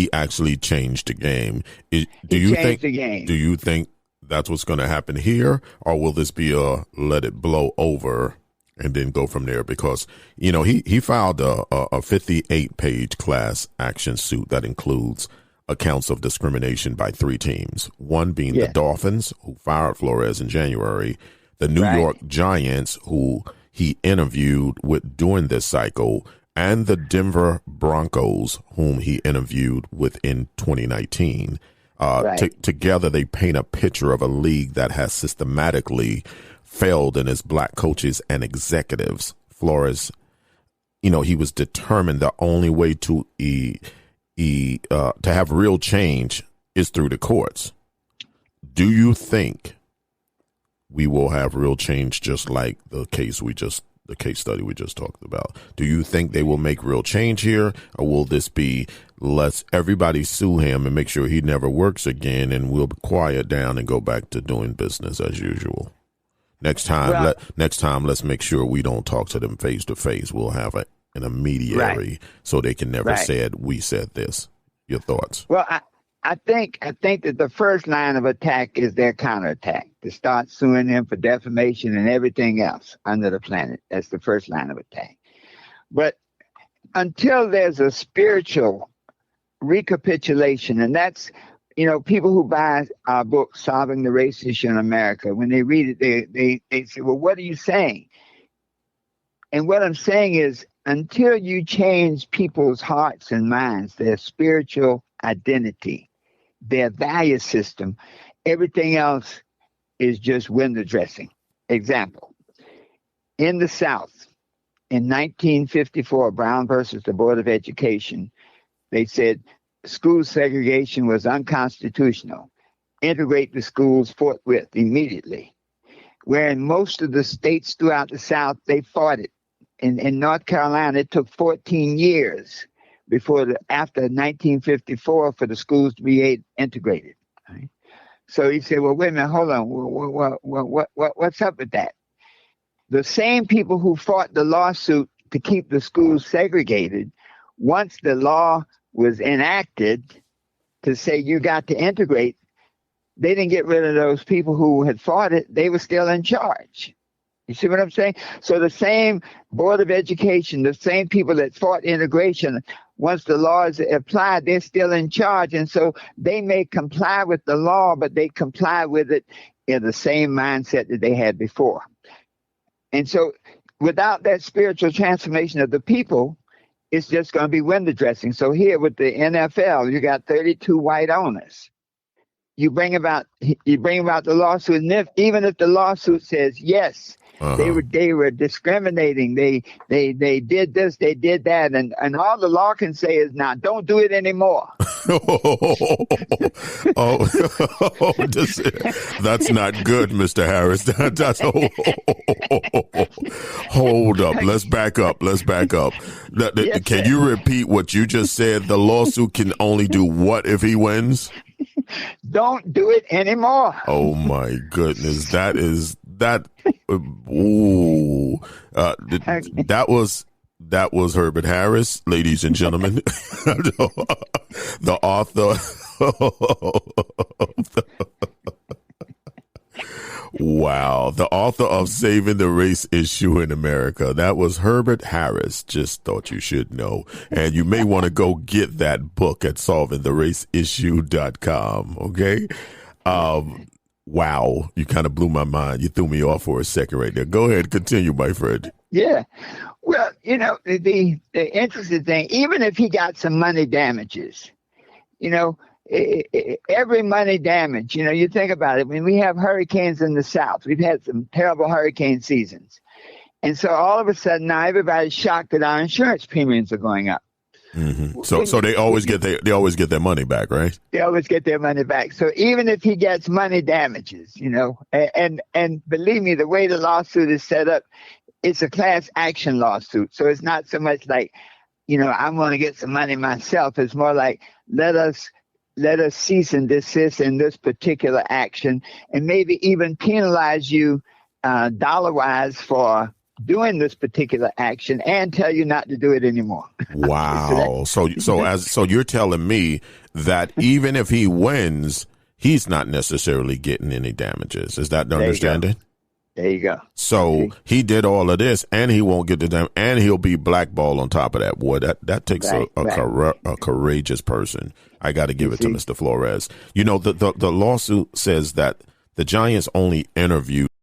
he actually changed the game. Do He you changed think? the game. Do you think that's what's going to happen here, or will this be a let it blow over and then go from there? Because he filed a 58-page class action suit that includes accounts of discrimination by 3 teams. One being the Dolphins, who fired Flores in January, the New York Giants, who he interviewed with during this cycle, and the Denver Broncos, whom he interviewed with in 2019. Together, they paint a picture of a league that has systematically failed in its black coaches and executives. Flores, he was determined the only way to have real change is through the courts. Do you think we will have real change, just like the case study we just talked about? Do you think they will make real change here, or will this be let's everybody sue him and make sure he never works again, and we'll quiet down and go back to doing business as usual? Next time, let's make sure we don't talk to them face to face. We'll have an intermediary so they can never say we said this. Your thoughts? Well, I think that the first line of attack is their counterattack, to start suing them for defamation and everything else under the planet. That's the first line of attack. But until there's a spiritual recapitulation, and that's, people who buy our book, Solving the Race Issue in America, when they read it, they say, well, what are you saying? And what I'm saying is, until you change people's hearts and minds, their spiritual identity, their value system, everything else is just window dressing. Example, in the South, in 1954, Brown versus the Board of Education, they said school segregation was unconstitutional. Integrate the schools forthwith, immediately. Where in most of the states throughout the South, they fought it. In North Carolina, it took 14 years after 1954 for the schools to be integrated. Right? So he said, well, wait a minute, hold on. What's up with that? The same people who fought the lawsuit to keep the schools segregated, once the law was enacted to say you got to integrate, they didn't get rid of those people who had fought it. They were still in charge. You see what I'm saying? So the same Board of Education, the same people that fought integration, once the law is applied, they're still in charge. And so they may comply with the law, but they comply with it in the same mindset that they had before. And so without that spiritual transformation of the people, it's just going to be window dressing. So here with the NFL, you got 32 white owners. You bring about the lawsuit, and even if the lawsuit says yes, they were discriminating. They did this, they did that, and all the law can say is, now don't do it anymore. That's not good, Mr. Harris. Hold up. Let's back up. Yes, can you repeat what you just said? The lawsuit can only do what if he wins? Don't do it anymore. Oh my goodness. That was Herbert Harris, ladies and gentlemen, the author. Wow. The author of Saving the Race Issue in America. That was Herbert Harris. Just thought you should know. And you may want to go get that book at solvingtheraceissue.com. Okay. Wow. You kind of blew my mind. You threw me off for a second right there. Go ahead. Continue, my friend. Yeah. Well, the interesting thing, even if he got some money damages, every money damage, you think about it. When we have hurricanes in the South, we've had some terrible hurricane seasons. And so all of a sudden now everybody's shocked that our insurance premiums are going up. Mm-hmm. So they always get their money back, right? They always get their money back. So even if he gets money damages, and believe me, the way the lawsuit is set up, it's a class action lawsuit. So it's not so much like, I'm going to get some money myself. It's more like, let us cease and desist in this particular action, and maybe even penalize you dollar-wise for doing this particular action and tell you not to do it anymore. Wow. So you're telling me that even if he wins, he's not necessarily getting any damages. Is that the understanding? There you go. So he did all of this, and he won't get the damage, and he'll be blackballed on top of that. Boy, that takes a courageous person. I got to give it to Mr. Flores. You know, the lawsuit says that the Giants only interviewed